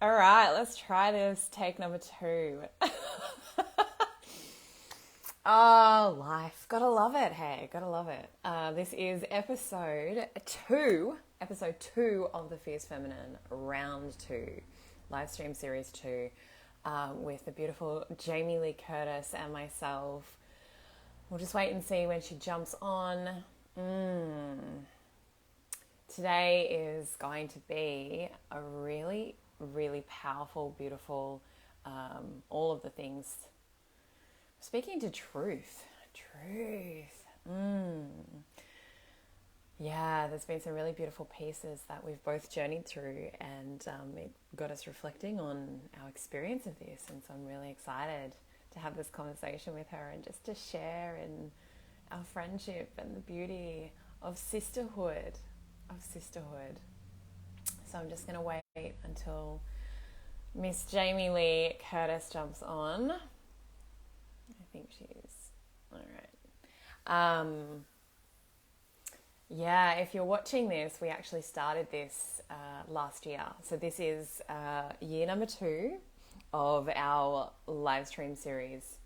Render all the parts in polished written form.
All right, let's try this. Take number two. Oh, life. Gotta love it. Hey, gotta love it. This is episode two of the Fierce Feminine round two, live stream series two, with the beautiful Jaimee Lee Curtis and myself. We'll just wait and see when she jumps on. Today is going to be a really, really powerful, beautiful, all of the things. Speaking to truth. Yeah, there's been some really beautiful pieces that we've both journeyed through, and it got us reflecting on our experience of this. And so I'm really excited to have this conversation with her and just to share in our friendship and the beauty of sisterhood. So I'm just going to wait until Miss Jaimee Lee Curtis jumps on. I think she's all right. Yeah, if you're watching this, we actually started this last year. So this is year number 2 of our live stream series,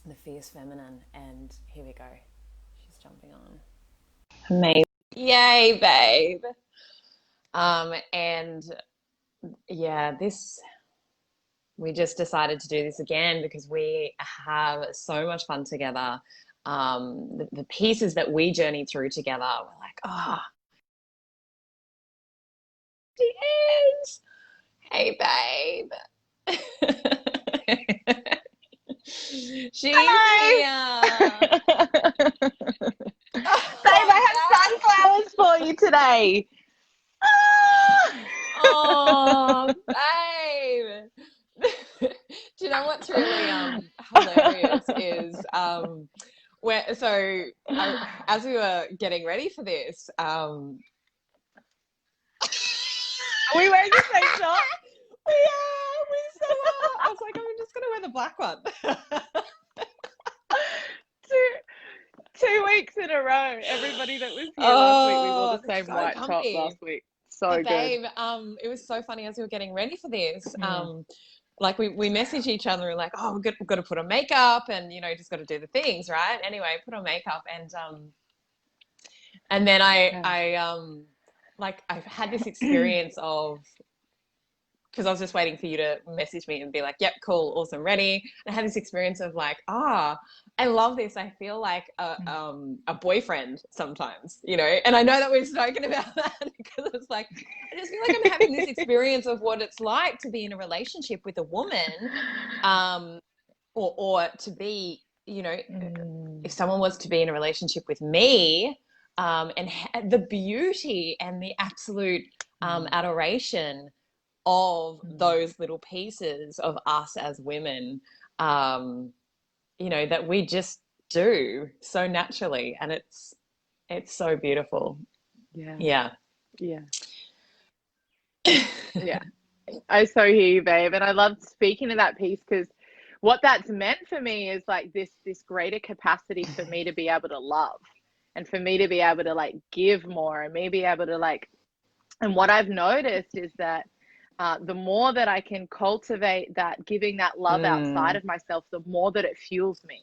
The Fierce Feminine. And here we go. She's jumping on. Amazing. Yay, babe. And yeah, we just decided to do this again because we have so much fun together. The pieces that we journeyed through together, we're like, she is. Hey, babe. She's Hello. here. Babe, I have sunflowers for you today. Oh, babe. Do you know what's really hilarious is as we were getting ready for this, Are we wearing the same top? we so are. I was like, I'm just gonna wear the black one. Two weeks in a row. Everybody that was here last week, we wore the same so white comfy. top last week. So but good. Babe, it was so funny as we were getting ready for this. Like we messaged each other, we're like, oh, we've got to put on makeup and, just got to do the things, right? Anyway, put on makeup and then I've had this experience of, because I was just waiting for you to message me and be like, yep, cool, awesome, ready. And I had this experience of like, I love this. I feel like a boyfriend sometimes, and I know that we've spoken about that because it's like, I just feel like I'm having this experience of what it's like to be in a relationship with a woman, or to be, if someone was to be in a relationship with me, and the beauty and the absolute adoration of those little pieces of us as women, that we just do so naturally, and it's so beautiful. Yeah. I so hear you, babe, and I love speaking to that piece because what that's meant for me is like this greater capacity for me to be able to love, and for me to be able to like give more, and me be able to like, and what I've noticed is that the more that I can cultivate that giving that love outside of myself, the more that it fuels me.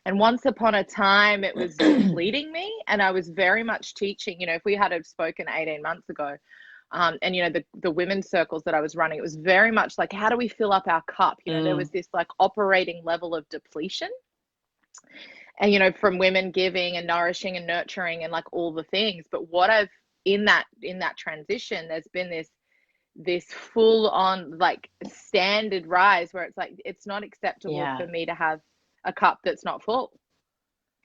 And once upon a time, it was depleting me, and I was very much teaching, if we had spoken 18 months ago, and, the women's circles that I was running, it was very much like, how do we fill up our cup? There was this like operating level of depletion, and, from women giving and nourishing and nurturing and like all the things. But what I've, in that transition, there's been this full on like standard rise where it's like, it's not acceptable for me to have a cup that's not full,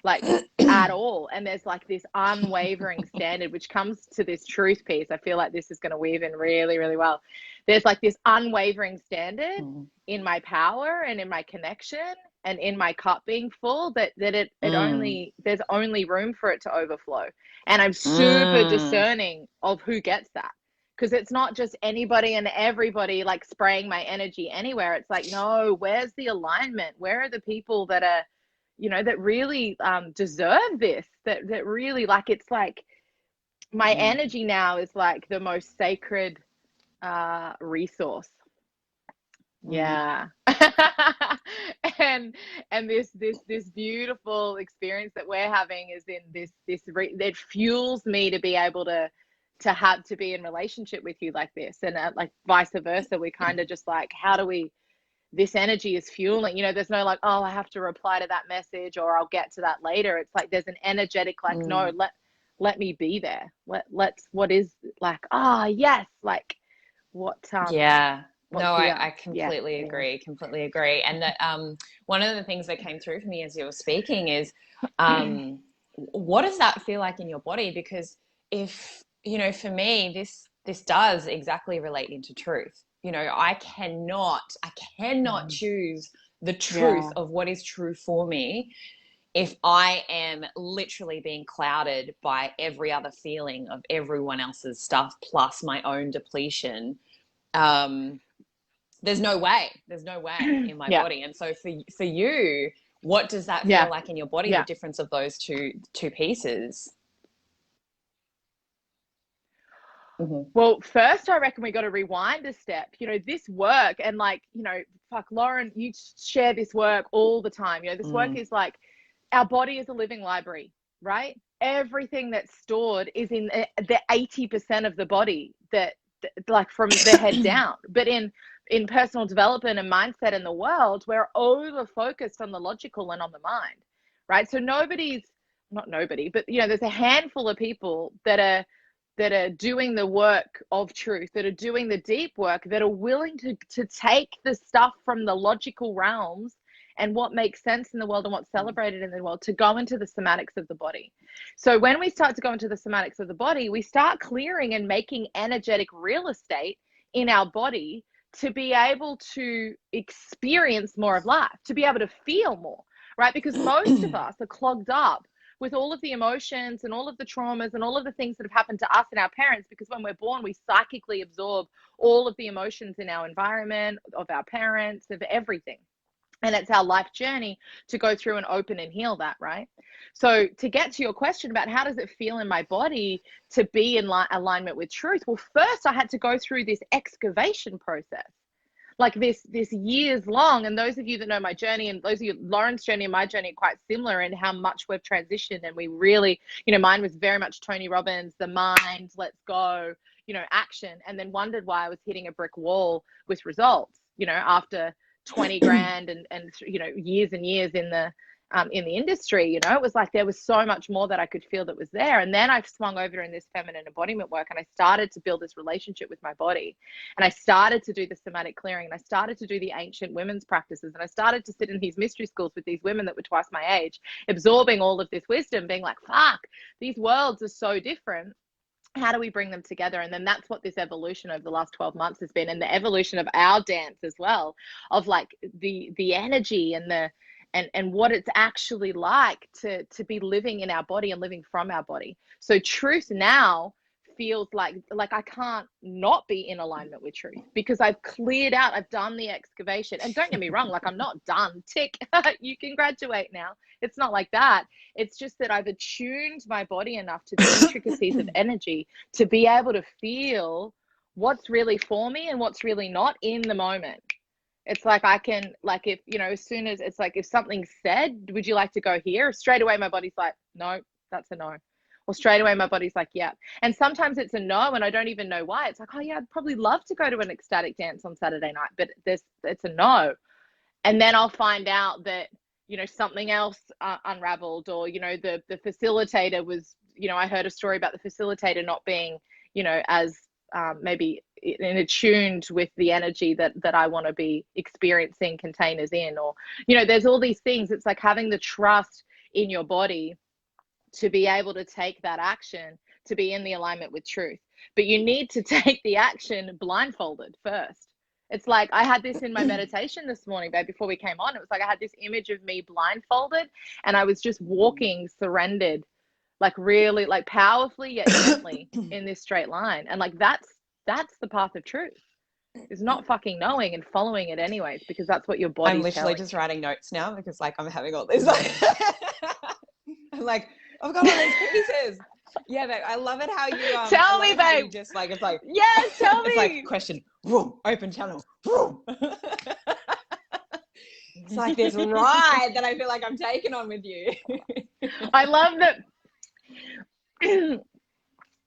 like at all. And there's like this unwavering standard, which comes to this truth piece. I feel like this is going to weave in really, really well. There's like this unwavering standard in my power and in my connection and in my cup being full, that it only, there's only room for it to overflow. And I'm super discerning of who gets that. Because it's not just anybody and everybody like spraying my energy anywhere. It's like, no, where's the alignment? Where are the people that are, that really deserve this? That really, like, it's like my energy now is like the most sacred resource Yeah. And this beautiful experience that we're having is in that fuels me to be able to be in relationship with you like this, and like vice versa. We kind of just like, how do we, this energy is fueling, there's no like, oh, I have to reply to that message or I'll get to that later. It's like there's an energetic like, no, let me be there. Let's what is like, yes, like what Yeah. what's No, here. I completely agree. Completely agree. And that one of the things that came through for me as you were speaking is what does that feel like in your body? Because if, for me, this does exactly relate into truth. I cannot choose the truth of what is true for me if I am literally being clouded by every other feeling of everyone else's stuff plus my own depletion. There's no way in my body. And so for you, what does that feel like in your body, the difference of those two pieces? Well, first, I reckon we got to rewind a step. This work, and like, fuck, Lauren, you share this work all the time. This work is like, our body is a living library, right? Everything that's stored is in the 80% of the body that like from the head down. But in personal development and mindset in the world, we're over focused on the logical and on the mind, right? So not nobody, but there's a handful of people that are doing the work of truth, that are doing the deep work, that are willing to take the stuff from the logical realms and what makes sense in the world and what's celebrated in the world to go into the somatics of the body. So when we start to go into the somatics of the body, we start clearing and making energetic real estate in our body to be able to experience more of life, to be able to feel more, right? Because most of us are clogged up with all of the emotions and all of the traumas and all of the things that have happened to us and our parents, because when we're born, we psychically absorb all of the emotions in our environment, of our parents, of everything. And it's our life journey to go through and open and heal that, right? So to get to your question about how does it feel in my body to be in alignment with truth? Well, first I had to go through this excavation process, like this years long. And those of you that know my journey, and those of you, Lauren's journey and my journey, are quite similar in how much we've transitioned. And we really, mine was very much Tony Robbins, the mind, let's go, action, and then wondered why I was hitting a brick wall with results, after 20 grand and years and years in the industry. It was like there was so much more that I could feel that was there. And then I swung over in this feminine embodiment work, and I started to build this relationship with my body, and I started to do the somatic clearing, and I started to do the ancient women's practices, and I started to sit in these mystery schools with these women that were twice my age, absorbing all of this wisdom, being like, fuck, these worlds are so different. How do we bring them together? And then that's what this evolution over the last 12 months has been, and the evolution of our dance as well, of like the energy and the and what it's actually like to be living in our body and living from our body. So truth now feels like I can't not be in alignment with truth, because I've cleared out, I've done the excavation. And don't get me wrong, like I'm not done, tick, you can graduate now. It's not like that. It's just that I've attuned my body enough to the intricacies of energy to be able to feel what's really for me and what's really not in the moment. It's like I can, like, if, as soon as it's like, if something's said, would you like to go here? Straight away, my body's like, no, that's a no. Or straight away, my body's like, yeah. And sometimes it's a no, and I don't even know why. It's like, oh yeah, I'd probably love to go to an ecstatic dance on Saturday night, but it's a no. And then I'll find out that, something else unraveled, or, the facilitator was, I heard a story about the facilitator not being, as maybe in attuned with the energy that I want to be experiencing containers in, or, there's all these things. It's like having the trust in your body to be able to take that action, to be in the alignment with truth. But you need to take the action blindfolded first. It's like I had this in my meditation this morning, babe, before we came on. It was like I had this image of me blindfolded, and I was just walking surrendered, like really, like powerfully yet gently in this straight line. And like that's the path of truth. Is not fucking knowing and following it anyways, because that's what your body's I'm literally telling. Just writing notes now, because like I'm having all this I'm like, I've got all these pieces. Yeah, babe, I love it how you tell me, babe. Just like, it's like, yes, tell me. It's like, question, Vroom, open channel. Vroom. It's like this ride that I feel like I'm taking on with you. I love that.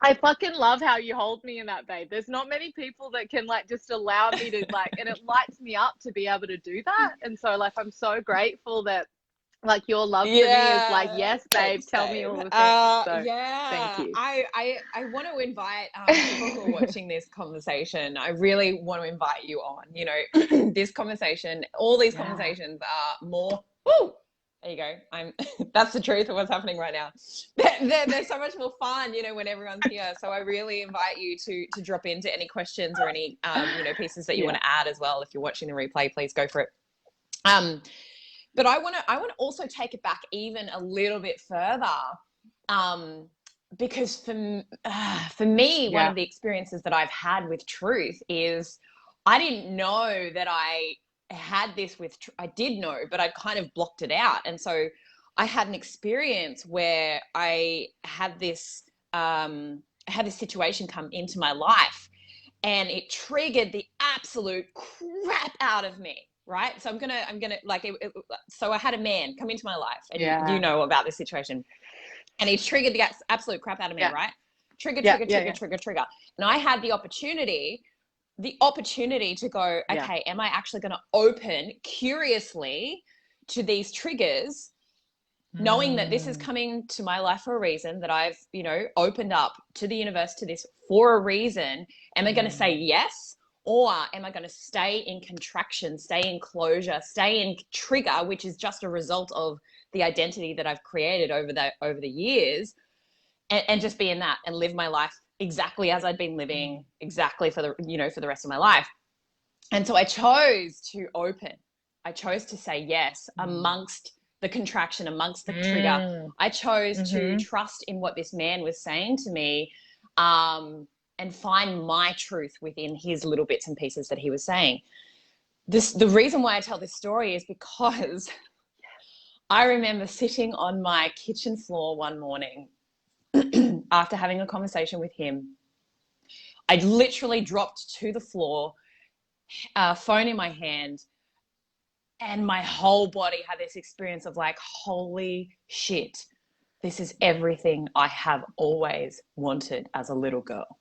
I fucking love how you hold me in that, babe. There's not many people that can like just allow me to like, and it lights me up to be able to do that. And so like, I'm so grateful that like your love for me is like, yes, babe, tell me all the things. So thank you. I want to invite people who are watching this conversation. I really want to invite you on. You know, this conversation, all these conversations are more. Woo, there you go. That's the truth of what's happening right now. They're so much more fun, you know, when everyone's here. So I really invite you to drop into any questions or any you know, pieces that you want to add as well. If you're watching the replay, please go for it. But I want to also take it back even a little bit further, because for me, one of the experiences that I've had with truth is I didn't know that I had this with. I did know, but I kind of blocked it out, and so I had an experience where I had this situation come into my life, and it triggered the absolute crap out of me. Right. So I'm going to like, so I had a man come into my life, and you know about this situation, and he triggered the absolute crap out of me. Right. Trigger. And I had the opportunity to go, okay, am I actually going to open curiously to these triggers, knowing that this is coming to my life for a reason, that I've, you know, opened up to the universe to this for a reason. Am I going to say yes? Or am I going to stay in contraction, stay in closure, stay in trigger, which is just a result of the identity that I've created over the years, and just be in that and live my life exactly as I'd been living, exactly for the rest of my life. And so I chose to open. I chose to say yes amongst the contraction, amongst the trigger. I chose to trust in what this man was saying to me, and find my truth within his little bits and pieces that he was saying. The reason why I tell this story is because I remember sitting on my kitchen floor one morning after having a conversation with him. I literally dropped to the floor, phone in my hand, and my whole body had this experience of like, holy shit, this is everything I have always wanted as a little girl.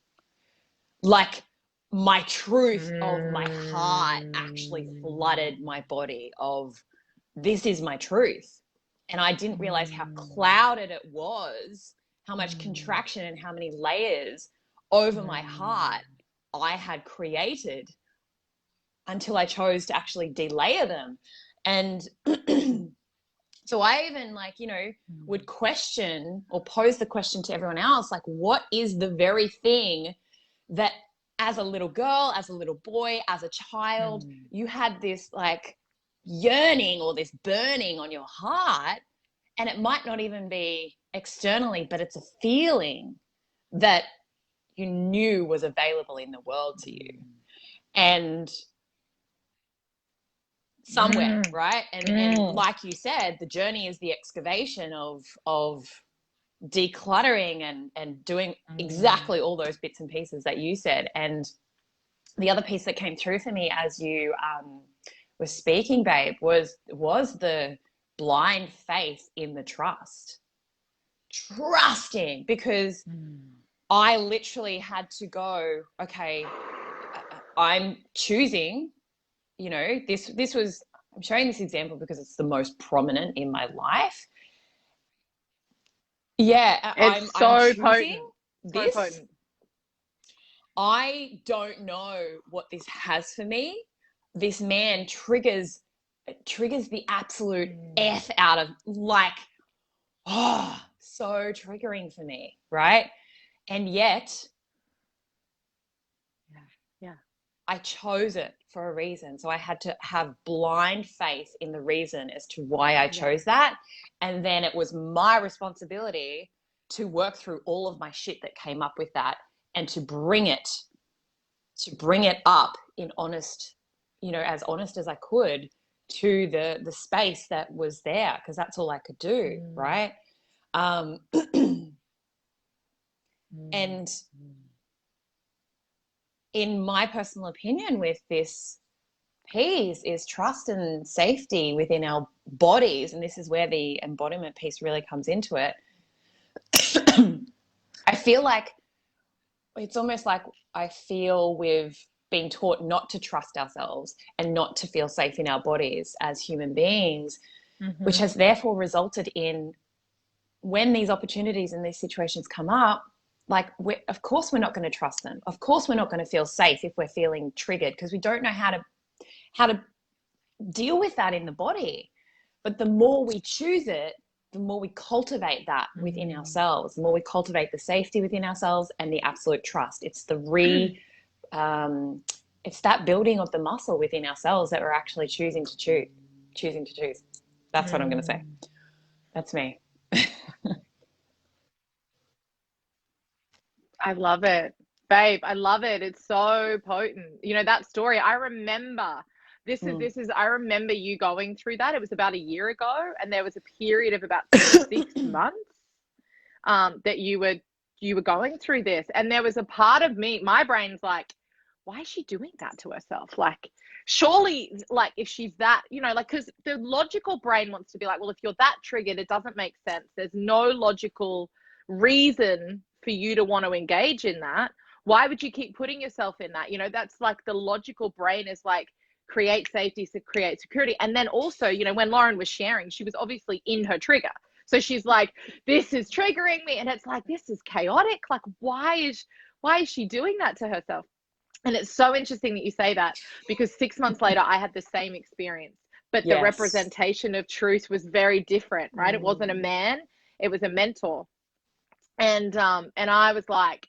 Like, my truth of my heart actually flooded my body of, this is my truth. And I didn't realize how clouded it was, how much contraction and how many layers over my heart I had created, until I chose to actually delayer them. And so I even, like, you know, would question or pose the question to everyone else, like, what is the very thing that as a little girl, as a little boy, as a child, you had this like yearning or this burning on your heart, and it might not even be externally, but it's a feeling that you knew was available in the world to you. And somewhere, right? And like you said, the journey is the excavation of decluttering and doing exactly all those bits and pieces that you said. And the other piece that came through for me as you were speaking, babe, was the blind faith in the trusting, because I literally had to go, okay, I'm choosing, you know, this was, I'm showing this example because it's the most prominent in my life. Yeah, It's I'm so choosing potent. this. So potent. I don't know what this has for me. This man triggers the absolute F out of, like, oh, so triggering for me, right? And yet, I chose it for a reason. So I had to have blind faith in the reason as to why I chose that. And then it was my responsibility to work through all of my shit that came up with that, and to bring it up in honest, you know, as honest as I could, to the space that was there, because that's all I could do, right? And in my personal opinion with this piece is trust and safety within our bodies. And this is where the embodiment piece really comes into it. I feel like it's almost like I feel we've been taught not to trust ourselves and not to feel safe in our bodies as human beings, which has therefore resulted in when these opportunities and these situations come up, like, of course we're not going to trust them. Of course we're not going to feel safe if we're feeling triggered, because we don't know how to deal with that in the body. But the more we choose it, the more we cultivate that within ourselves, the more we cultivate the safety within ourselves and the absolute trust. It's it's that building of the muscle within ourselves that we're actually choosing to choose. That's what I'm going to say. That's me. I love it, babe. I love it. It's so potent. You know, that story, I remember I remember you going through that. It was about a year ago, and there was a period of about 6 months that you were going through this. And there was a part of me, my brain's like, why is she doing that to herself? Like, surely, like, if she's that, you know, like, because the logical brain wants to be like, well, if you're that triggered, it doesn't make sense. There's no logical reason for you to want to engage in that. Why would you keep putting yourself in that? You know, that's like the logical brain is like, create safety, so create security. And then also, you know, when Lauren was sharing, she was obviously in her trigger. So she's like, this is triggering me. And it's like, this is chaotic. Like, why is she doing that to herself? And it's so interesting that you say that, because 6 months later, I had the same experience, but the representation of truth was very different, right? It wasn't a man, it was a mentor. And I was like,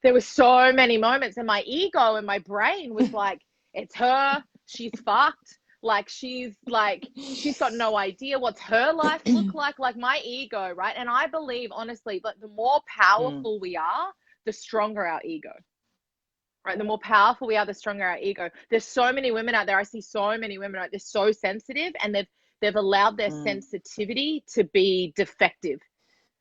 there were so many moments, and my ego and my brain was like, it's her, she's fucked. Like, she's got no idea what's her life look like my ego, right? And I believe, honestly, that the more powerful we are, the stronger our ego, right? The more powerful we are, the stronger our ego. There's so many women out there. I see so many women, right? They're so sensitive, and they've allowed their sensitivity to be defective,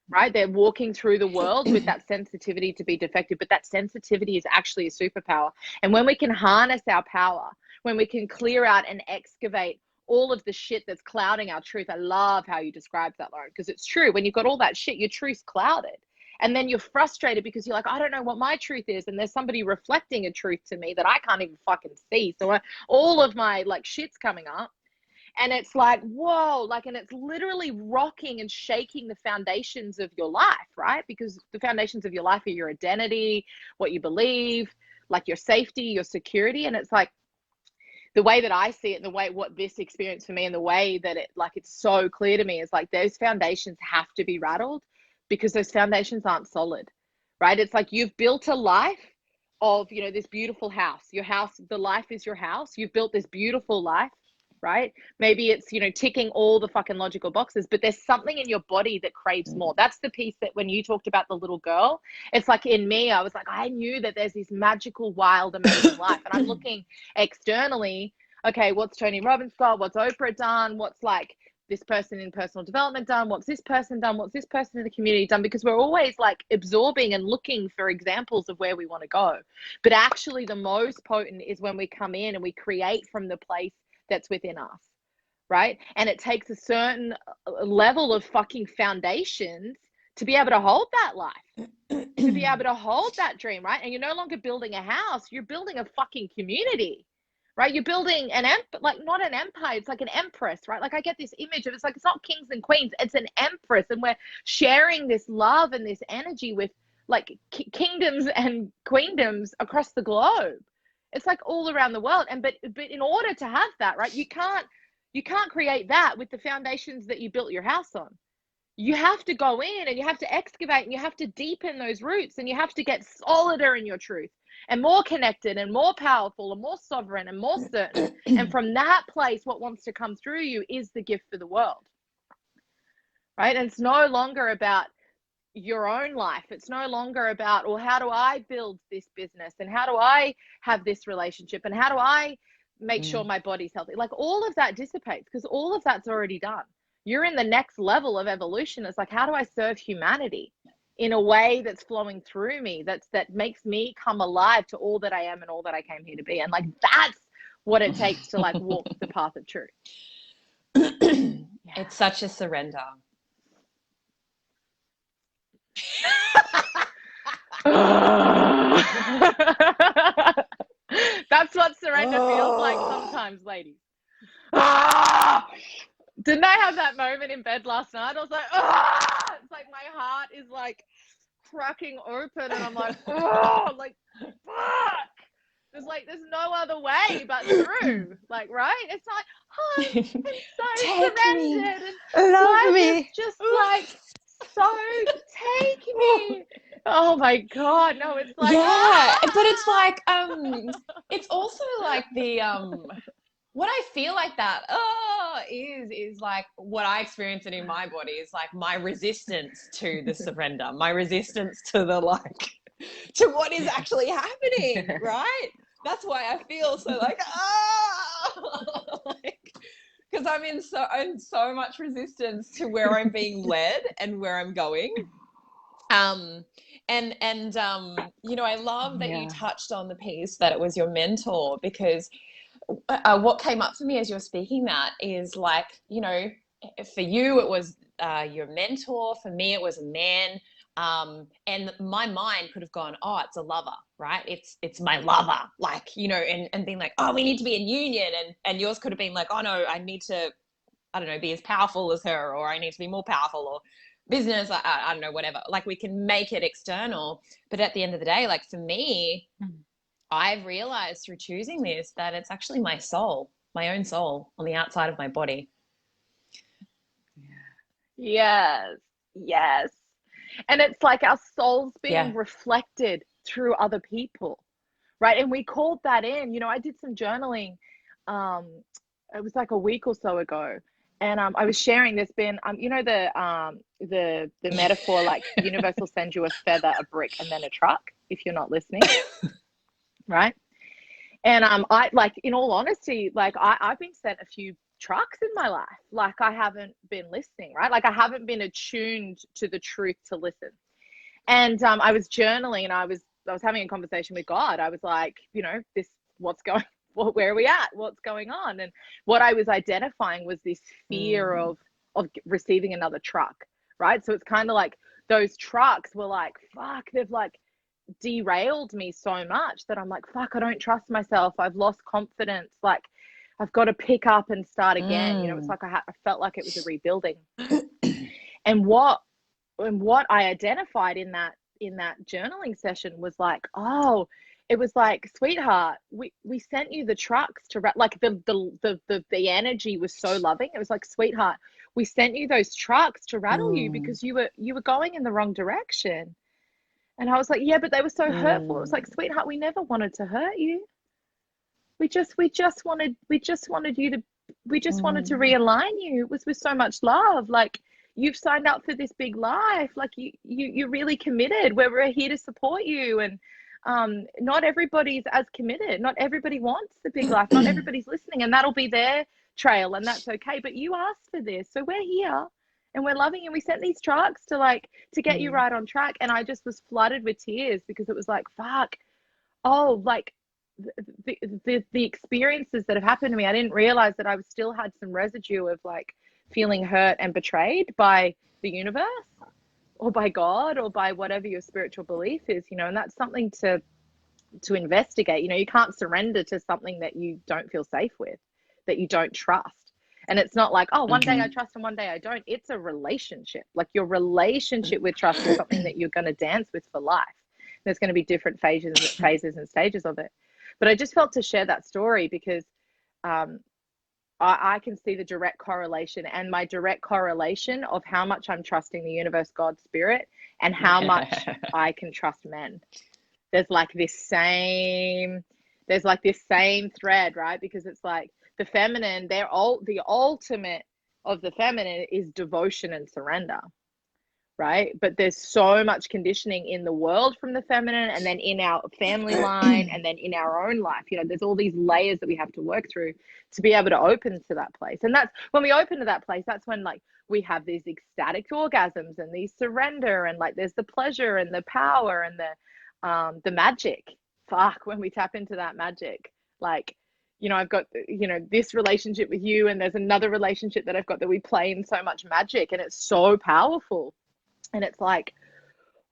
right? They're walking through the world with that sensitivity to be defective, but that sensitivity is actually a superpower. And when we can harness our power, when we can clear out and excavate all of the shit that's clouding our truth. I love how you described that, Lauren, because it's true. When you've got all that shit, your truth's clouded. And then you're frustrated because you're like, I don't know what my truth is. And there's somebody reflecting a truth to me that I can't even fucking see. So all of my like shit's coming up. And it's like, whoa, like, and it's literally rocking and shaking the foundations of your life, right? Because the foundations of your life are your identity, what you believe, like your safety, your security. And it's like, the way that I see it, and the way what this experience for me, and the way that it, like, it's so clear to me, is like those foundations have to be rattled, because those foundations aren't solid, right? It's like you've built a life of, you know, this beautiful house. Your house, the life is your house. You've built this beautiful life, right? Maybe it's, you know, ticking all the fucking logical boxes, but there's something in your body that craves more. That's the piece that when you talked about the little girl, it's like in me, I was like, I knew that there's this magical, wild, amazing life. And I'm looking externally, okay, what's Tony Robbins got? What's Oprah done? What's like this person in personal development done? What's this person done? What's this person in the community done? Because we're always like absorbing and looking for examples of where we want to go. But actually the most potent is when we come in and we create from the place that's within us, right? And it takes a certain level of fucking foundations to be able to hold that life, to be able to hold that dream, right? And you're no longer building a house, you're building a fucking community, right? You're building like not an empire, it's like an empress, right? Like I get this image of, it's like, it's not kings and queens, it's an empress, and we're sharing this love and this energy with like kingdoms and queendoms across the globe. It's like all around the world. And but in order to have that, right, you can't create that with the foundations that you built your house on. You have to go in and you have to excavate and you have to deepen those roots, and you have to get solider in your truth and more connected and more powerful and more sovereign and more certain. And from that place, what wants to come through you is the gift for the world, right? And it's no longer about your own life. It's no longer about, well, how do I build this business, and how do I have this relationship, and how do I make sure my body's healthy? Like all of that dissipates, because all of that's already done. You're in the next level of evolution. It's like, how do I serve humanity? in a way that's flowing through me, that makes me come alive to all that I am and all that I came here to be. And like, that's what it takes to like walk the path of truth. It's such a surrender. That's what surrender feels like sometimes, ladies. Didn't I have that moment in bed last night? I was like, it's like my heart is like cracking open, and I'm like, like, fuck. There's no other way but through, like, right? It's like, I'm so surrendered, and love me. is just like, so take me. Oh my God, no, it's like, but it's like, it's also like the what I feel like that is like what I experience it in my body is like my resistance to the surrender, my resistance to the like to what is actually happening, right? That's why I feel so like like, because I'm in so much resistance to where I'm being led and where I'm going. And you know, I love that you touched on the piece that it was your mentor, because what came up for me as you're speaking that is like, you know, for you it was your mentor, for me it was a man, and my mind could have gone, oh, it's a lover, right? It's my lover, like, you know, and being like, oh, we need to be in union, and yours could have been like, oh no, I need to, I don't know, be as powerful as her, or I need to be more powerful, or business, I don't know, whatever. Like, we can make it external, but at the end of the day, like for me, I've realized through choosing this that it's actually my soul, my own soul on the outside of my body. Yes. And it's like our soul's being reflected through other people, right? And we called that in. You know, I did some journaling. It was like a week or so ago, and I was sharing. There's been, you know, the metaphor, like the universe will send you a feather, a brick, and then a truck if you're not listening, right? And I, like, in all honesty, like I've been sent a few trucks in my life. Like, I haven't been listening, right? Like, I haven't been attuned to the truth to listen. And I was journaling, and I was having a conversation with God. I was like, you know, where are we at? What's going on? And what I was identifying was this fear of receiving another truck, right? So it's kind of like those trucks were like, fuck, they've like derailed me so much that I'm like, fuck, I don't trust myself. I've lost confidence. Like, I've got to pick up and start again. You know, it's like I felt like it was a rebuilding. And what I identified in that journaling session was like, oh, it was like, sweetheart, we sent you the trucks to like the energy was so loving. It was like, sweetheart, we sent you those trucks to rattle you because you were going in the wrong direction. And I was like, yeah, but they were so hurtful. It was like, sweetheart, we never wanted to hurt you. We just wanted you to, wanted to realign you. It was with so much love. Like, you've signed up for this big life. Like, you're really committed. We're here to support you. And not everybody's as committed. Not everybody wants the big life. Not everybody's listening, and that'll be their trail, and that's okay. But you asked for this, so we're here. And we're loving you. We sent these trucks to get you right on track. And I just was flooded with tears, because it was like, fuck, oh, like the experiences that have happened to me, I didn't realize that I still had some residue of like feeling hurt and betrayed by the universe, or by God, or by whatever your spiritual belief is, you know. And that's something to investigate. You know, you can't surrender to something that you don't feel safe with, that you don't trust. And it's not like, oh, one day I trust and one day I don't. It's a relationship. Like, your relationship with trust is something that you're going to dance with for life. There's going to be different phases and stages of it. But I just felt to share that story because I can see the direct correlation, and my direct correlation of how much I'm trusting the universe, God, spirit, and how much I can trust men. There's like this same thread, right? Because it's like, the feminine, the ultimate of the feminine is devotion and surrender, right? But there's so much conditioning in the world from the feminine, and then in our family line, and then in our own life. You know, there's all these layers that we have to work through to be able to open to that place. And that's when we open to that place, that's when like we have these ecstatic orgasms and these surrender, and like there's the pleasure and the power and the magic. Fuck, when we tap into that magic, like, you know, I've got, you know, this relationship with you, and there's another relationship that I've got that we play in so much magic, and it's so powerful. And it's like,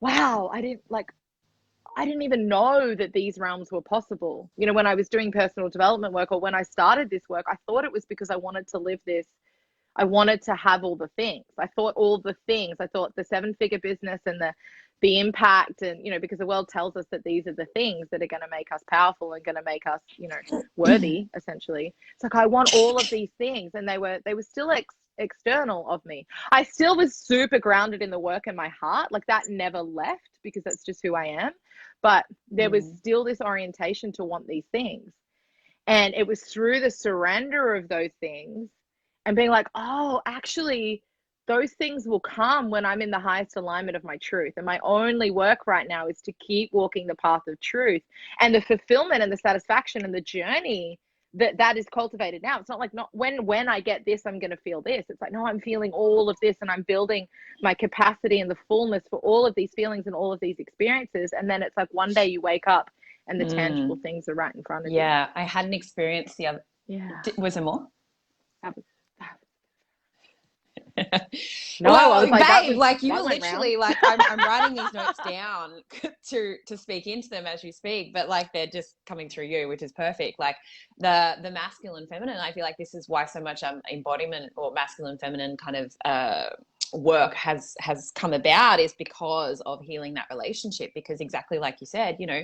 wow, I didn't even know that these realms were possible. You know, when I was doing personal development work, or when I started this work, I thought it was because I wanted to live this. I wanted to have all the things. I thought all the things. I thought the 7-figure business and the impact, and, you know, because the world tells us that these are the things that are going to make us powerful and going to make us, you know, worthy, essentially. It's like, I want all of these things, and they were still external of me. I still was super grounded in the work and my heart. Like, that never left, because that's just who I am. But there was still this orientation to want these things. And it was through the surrender of those things and being like, oh, actually, those things will come when I'm in the highest alignment of my truth. And my only work right now is to keep walking the path of truth, and the fulfillment and the satisfaction and the journey that is cultivated now. It's not like, not when I get this, I'm going to feel this. It's like, no, I'm feeling all of this, and I'm building my capacity and the fullness for all of these feelings and all of these experiences. And then it's like, one day you wake up and the tangible things are right in front of you. Yeah. I had an experience the other. Yeah. Was there more? No, well, I was like, babe, like, you were literally like, I'm writing these notes down to speak into them as you speak, but like, they're just coming through you, which is perfect. Like the masculine, feminine, I feel like this is why so much embodiment or masculine, feminine kind of work has come about, is because of healing that relationship. Because exactly like you said, you know,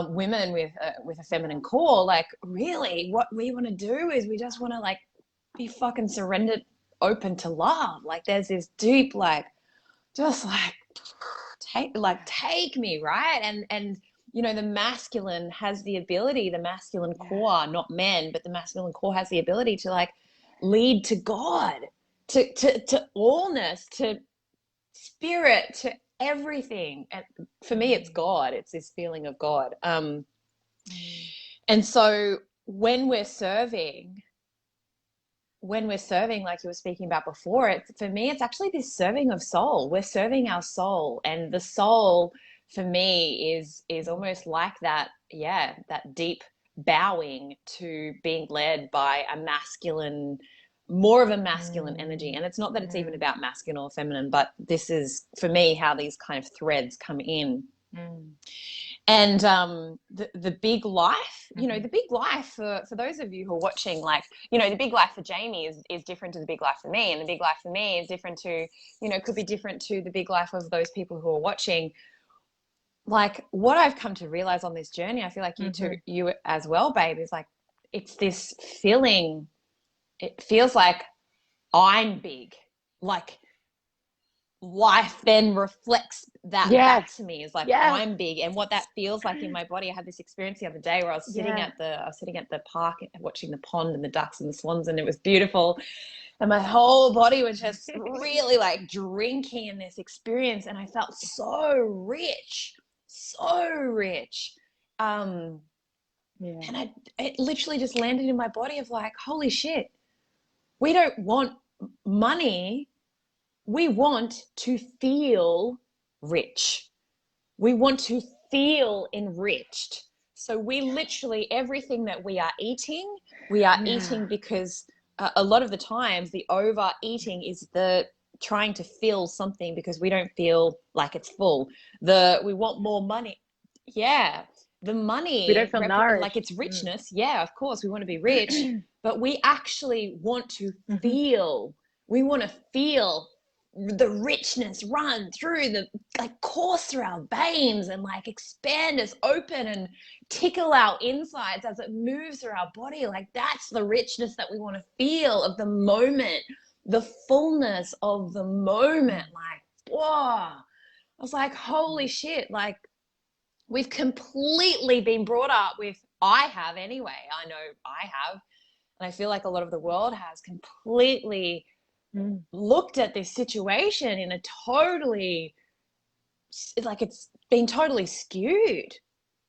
women with a feminine core, like, really what we want to do is we just want to like be fucking surrendered, open to love. Like, there's this deep, like, just like take me, right? And you know, the masculine has the ability, the masculine core, not men, but the masculine core has the ability to like lead to God, to allness, to spirit, to everything. And for me, it's God. It's this feeling of God. And so when we're serving, like you were speaking about before, for me, it's actually this serving of soul. We're serving our soul, and the soul for me is almost like that, that deep bowing to being led by a masculine, more of a masculine energy. And it's not that it's even about masculine or feminine, but this is for me how these kind of threads come in. And the big life, you know, the big life for those of you who are watching, like, you know, the big life for Jaimee is different to the big life for me, and the big life for me is different to, you know, could be different to the big life of those people who are watching. Like, what I've come to realize on this journey, I feel like you as well, babe, is like, it's this feeling, it feels like I'm big, like life then reflects that back to me. Is like, I'm big. And what that feels like in my body, I had this experience the other day where I was sitting at the park watching the pond and the ducks and the swans, and it was beautiful, and my whole body was just really like drinking in this experience, and I felt so rich. And it literally just landed in my body of like, holy shit, we don't want money. We want to feel rich. We want to feel enriched. So we literally, everything that we are eating because a lot of the times the overeating is the trying to fill something because we don't feel like it's full. We want more money. Yeah. The money, we don't feel nourished. Like it's richness. Yeah, of course we want to be rich, but we actually want to feel. We want to feel the richness run through course through our veins and like expand us open and tickle our insides as it moves through our body. Like, that's the richness that we want to feel of the moment, the fullness of the moment. Like, whoa, I was like, holy shit, like, we've completely been brought up with, I have anyway, I know I have, and I feel like a lot of the world has completely looked at this situation in a totally, like, it's been totally skewed.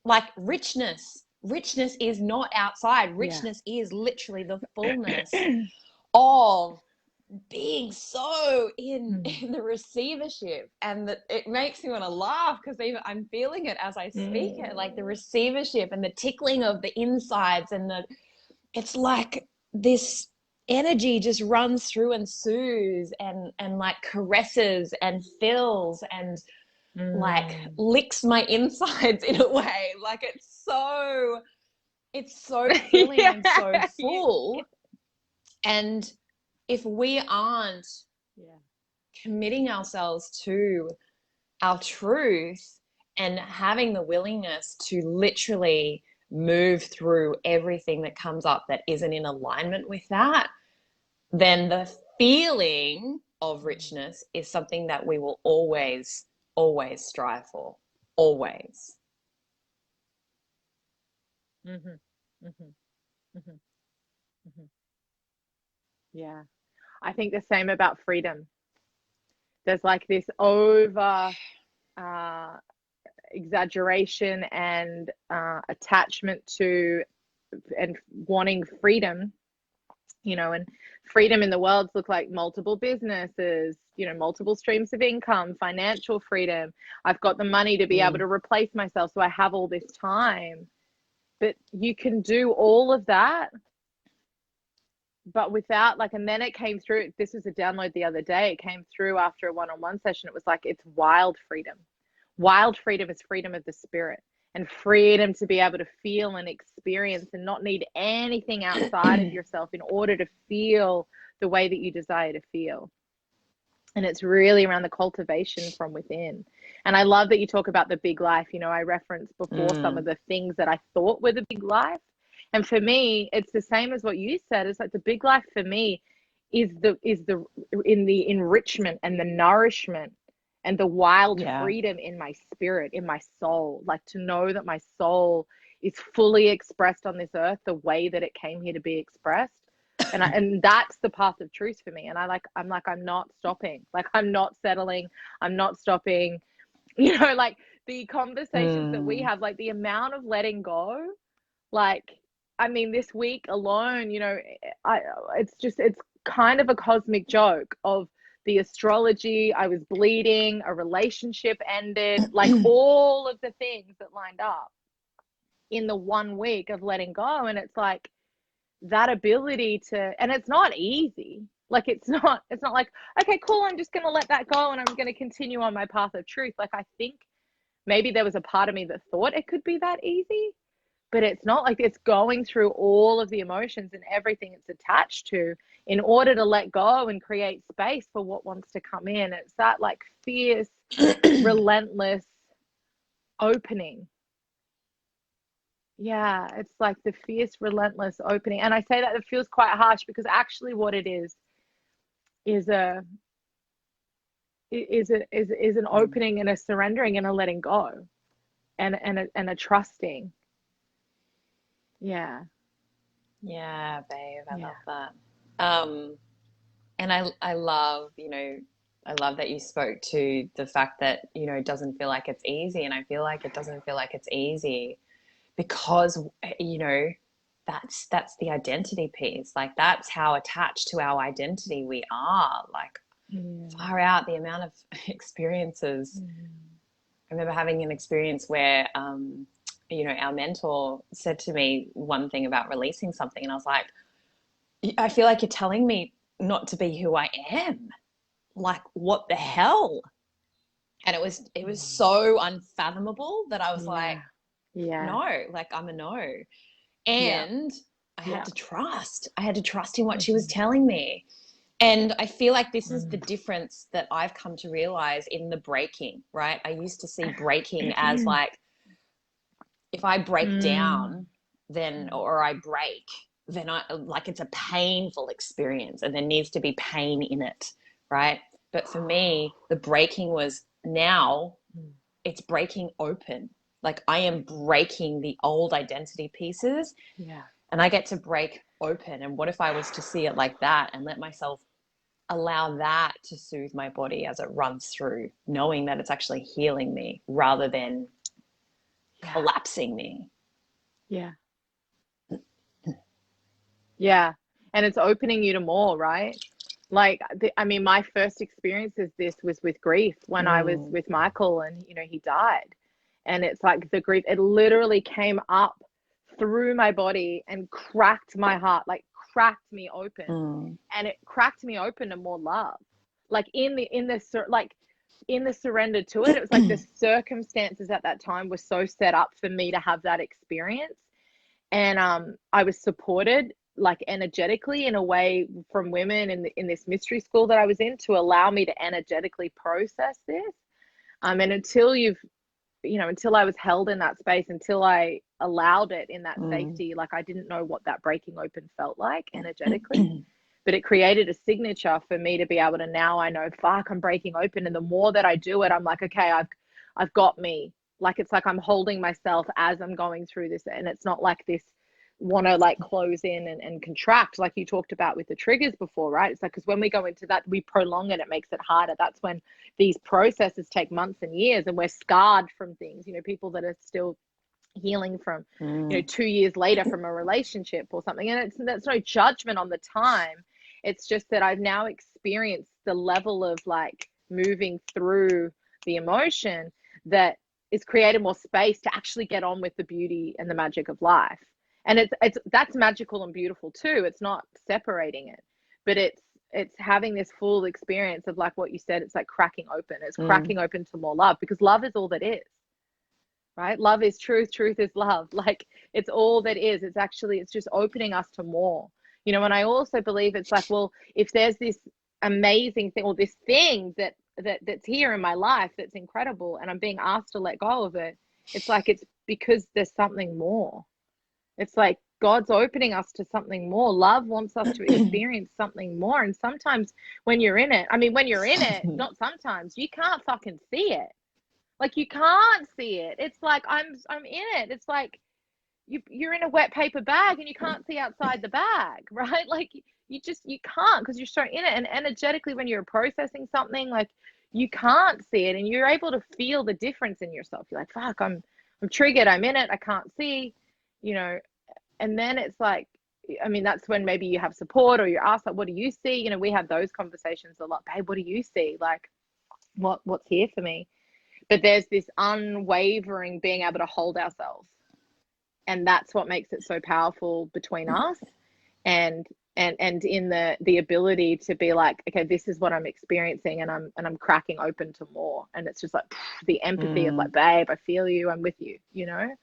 Like, richness is not outside. Richness is literally the fullness of being so in the receivership, and that it makes me want to laugh because even I'm feeling it as I speak it, like the receivership and the tickling of the insides, and it's like this energy just runs through and soothes and like caresses and fills and like licks my insides in a way. Like it's so filling and so full. And if we aren't committing ourselves to our truth and having the willingness to literally move through everything that comes up that isn't in alignment with that, then the feeling of richness is something that we will always, always strive for. Always. Yeah. I think the same about freedom. There's like this over exaggeration and attachment to and wanting freedom, and freedom in the world look like multiple businesses, multiple streams of income, financial freedom. I've got the money to be able to replace myself, so I have all this time. But you can do all of that, but without and then it came through. This was a download the other day. It came through after a one-on-one session. It was like, it's wild freedom. Wild freedom is freedom of the spirit, and freedom to be able to feel and experience and not need anything outside of yourself in order to feel the way that you desire to feel. And it's really around the cultivation from within. And I love that you talk about the big life. I referenced before some of the things that I thought were the big life. And for me, it's the same as what you said. It's like the big life for me is in the enrichment and the nourishment and the wild freedom in my spirit, in my soul. Like to know that my soul is fully expressed on this earth the way that it came here to be expressed. And that's the path of truth for me. And I'm not stopping. Like I'm not settling. I'm not stopping. Like the conversations that we have, like the amount of letting go, this week alone, it's kind of a cosmic joke of the astrology. I was bleeding, a relationship ended, like all of the things that lined up in the 1 week of letting go. And it's like that ability to, and it's not easy. Like it's not like, okay, cool, I'm just going to let that go and I'm going to continue on my path of truth. Like I think maybe there was a part of me that thought it could be that easy, but it's not. Like it's going through all of the emotions and everything it's attached to in order to let go and create space for what wants to come in. It's that like fierce, relentless opening. Yeah, it's like the fierce, relentless opening. And I say that it feels quite harsh because actually what it is an opening and a surrendering and a letting go and a trusting. Yeah. Yeah, babe, I love that. And I love, I love that you spoke to the fact that, it doesn't feel like it's easy. And I feel like it doesn't feel like it's easy because, that's the identity piece. Like that's how attached to our identity we are. Like far out the amount of experiences. I remember having an experience where, our mentor said to me one thing about releasing something, and I was like, I feel like you're telling me not to be who I am. Like, what the hell? And it was so unfathomable that I was like, no, like I'm a no. And I had to trust. I had to trust in what she was telling me. And I feel like this is the difference that I've come to realize in the breaking, right? I used to see breaking as like, if I break down, then, or I break, then it's a painful experience and there needs to be pain in it, right? But for me, the breaking was now it's breaking open. Like I am breaking the old identity pieces and I get to break open. And what if I was to see it like that and let myself allow that to soothe my body as it runs through, knowing that it's actually healing me rather than collapsing me. Yeah. And it's opening you to more, right? Like, I mean, my first experience of this was with grief when I was with Michael and, you know, he died. And it's like the grief, it literally came up through my body and cracked my heart, like cracked me open. And it cracked me open to more love. Like in the surrender to it, it was like the circumstances at that time were so set up for me to have that experience. And I was supported like energetically in a way from women in this mystery school that I was in to allow me to energetically process this. And until I was held in that space, until I allowed it in that safety, like I didn't know what that breaking open felt like energetically. But it created a signature for me to be able to, now I know, fuck, I'm breaking open. And the more that I do it, I'm like, okay, I've got me. Like, it's like I'm holding myself as I'm going through this. And it's not like this want to like close in and contract, like you talked about with the triggers before, right? It's like, because when we go into that, we prolong it, it makes it harder. That's when these processes take months and years, and we're scarred from things, you know, people that are still healing from, you know, 2 years later from a relationship or something. And that's no judgment on the time. It's just that I've now experienced the level of like moving through the emotion that is created more space to actually get on with the beauty and the magic of life. And that's magical and beautiful too. It's not separating it, but it's having this full experience of, like what you said, it's like cracking open. It's cracking open to more love, because love is all that is, right? Love is truth. Truth is love. Like, it's all that is. It's just opening us to more, you know. And I also believe it's like, well, if there's this amazing thing or this thing that's here in my life that's incredible, and I'm being asked to let go of it, it's like, it's because there's something more. It's like God's opening us to something more. Love wants us to experience something more. And sometimes when you're in it, not sometimes, you can't fucking see it. Like, you can't see it. It's like, I'm in it. It's like you're in a wet paper bag and you can't see outside the bag, right? Like, you can't, because you're so in it. And energetically, when you're processing something, like, you can't see it, and you're able to feel the difference in yourself. You're like, fuck, I'm triggered. I'm in it. I can't see, you know. And then it's like, I mean, that's when maybe you have support, or you're asked, like, what do you see? You know, we have those conversations a lot. Babe, what do you see? Like, what's here for me? But there's this unwavering being able to hold ourselves. And that's what makes it so powerful between us, and in the ability to be like, okay, this is what I'm experiencing, and I'm cracking open to more. And it's just like the empathy of like, babe, I feel you, I'm with you, you know,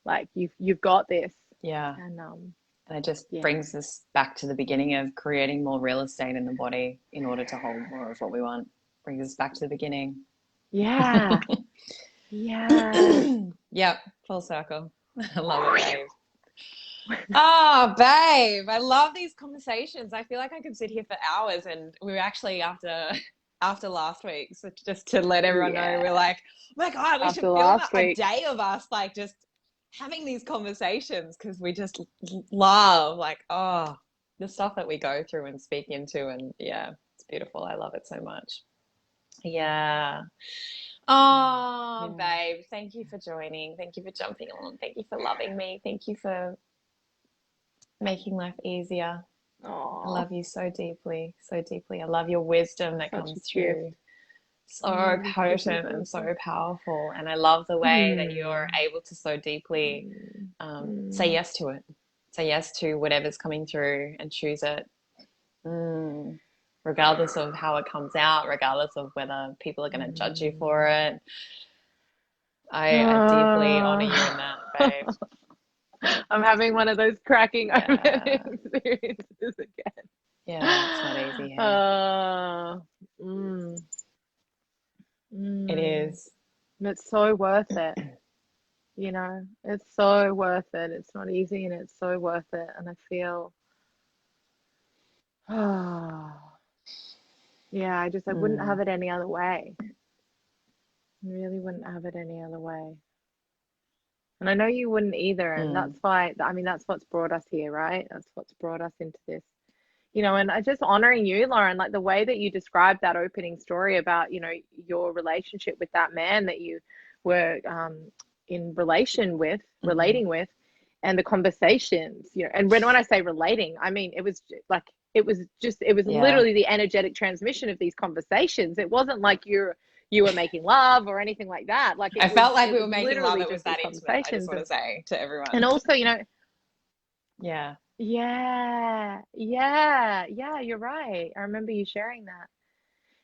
like you've got this. Yeah. And it just brings us back to the beginning of creating more real estate in the body in order to hold more of what we want. Brings us back to the beginning. Yeah. Yeah. Yep. Full circle. I love it, babe. Oh, babe, I love these conversations. I feel like I could sit here for hours, and we were actually after last week. So just to let everyone know, we're like, oh my God, we should film a day of us like just having these conversations, because we just love, like, oh, the stuff that we go through and speak into. And yeah, it's beautiful. I love it so much. Yeah. Oh, babe, thank you for joining. Thank you for jumping on. Thank you for loving me. Thank you for making life easier. Aww. I love you so deeply, so deeply. I love your wisdom that comes through. So potent and so powerful. And I love the way that you're able to so deeply say yes to it. Say yes to whatever's coming through and choose it. Regardless of how it comes out, regardless of whether people are going to judge you for it. I deeply honor you in that, babe. I'm having one of those cracking open experiences again. Yeah, it's not easy. Hey? It is. It's so worth it. You know, it's so worth it. It's not easy, and it's so worth it. And I feel, yeah, I wouldn't have it any other way. I really wouldn't have it any other way. And I know you wouldn't either. And that's why, I mean, that's what's brought us here, right? That's what's brought us into this, you know. And I just honoring you, Lauren, like the way that you described that opening story about, you know, your relationship with that man that you were in relating with, and the conversations, you know. And when I say relating, I mean, it was like, It was literally the energetic transmission of these conversations. It wasn't like you were making love or anything like that. Like I felt like we were making making love. It was that intimate. I just want to say to everyone. And also, yeah, you're right. I remember you sharing that.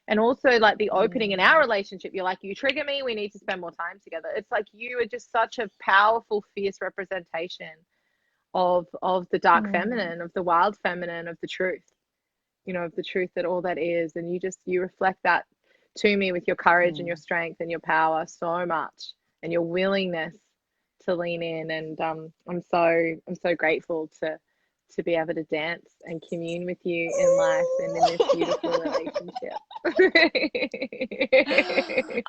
And also like the opening in our relationship, you're like, you trigger me, we need to spend more time together. It's like you are just such a powerful, fierce representation of the dark feminine, of the wild feminine, of the truth, of the truth that all that is. And you reflect that to me with your courage and your strength and your power so much, and your willingness to lean in. And I'm so grateful to be able to dance and commune with you in life and in this beautiful relationship.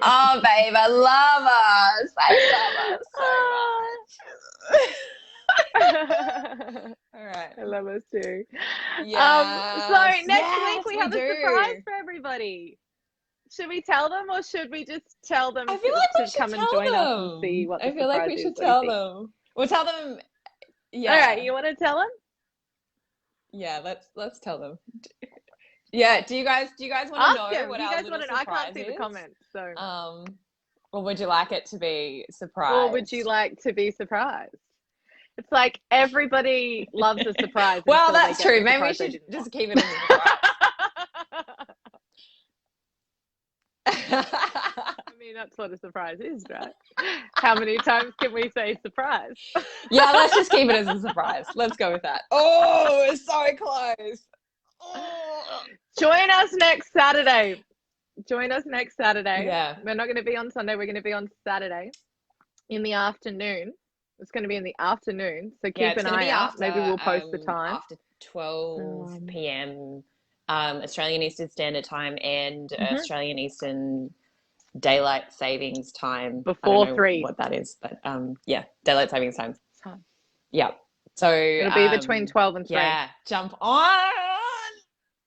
Oh, babe, I love us. I love us so much. All right. I love us too. Yes. So next week we have a surprise for everybody. Should we tell them, or should we just tell them to come and join us and see what the surprise is? I feel like we should tell them. We'll tell them. Yeah. All right. You want to tell them? Yeah. Let's tell them. Yeah. Do you guys want to know what our little surprise is? I can't see the comments. So. Or would you like it to be surprised? Or would you like to be surprised? It's like everybody loves a surprise. Well, that's true. Maybe we should just keep it as a surprise. I mean, that's what a surprise is, right? How many times can we say surprise? Yeah, let's just keep it as a surprise. Let's go with that. Oh, it's so close. Oh. Join us next Saturday. Yeah. We're not going to be on Sunday. We're going to be on Saturday in the afternoon. It's going to be in the afternoon. So keep an eye out. Maybe we'll post the time. After 12 p.m. Australian Eastern Standard Time and Australian Eastern Daylight Savings Time. Before I don't know 3. what that is, but yeah, Daylight Savings Time. Yeah. So it'll be between 12 and 3. Yeah, jump on.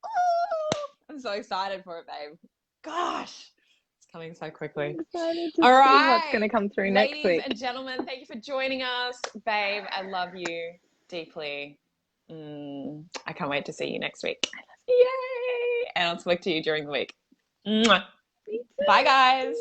Oh, I'm so excited for it, babe. Gosh, it's coming so quickly. I'm excited to All see right, what's going to come through next week. Ladies and gentlemen, thank you for joining us, babe. I love you deeply. I can't wait to see you next week. Yay! And I'll speak to you during the week. Mwah. Bye, guys.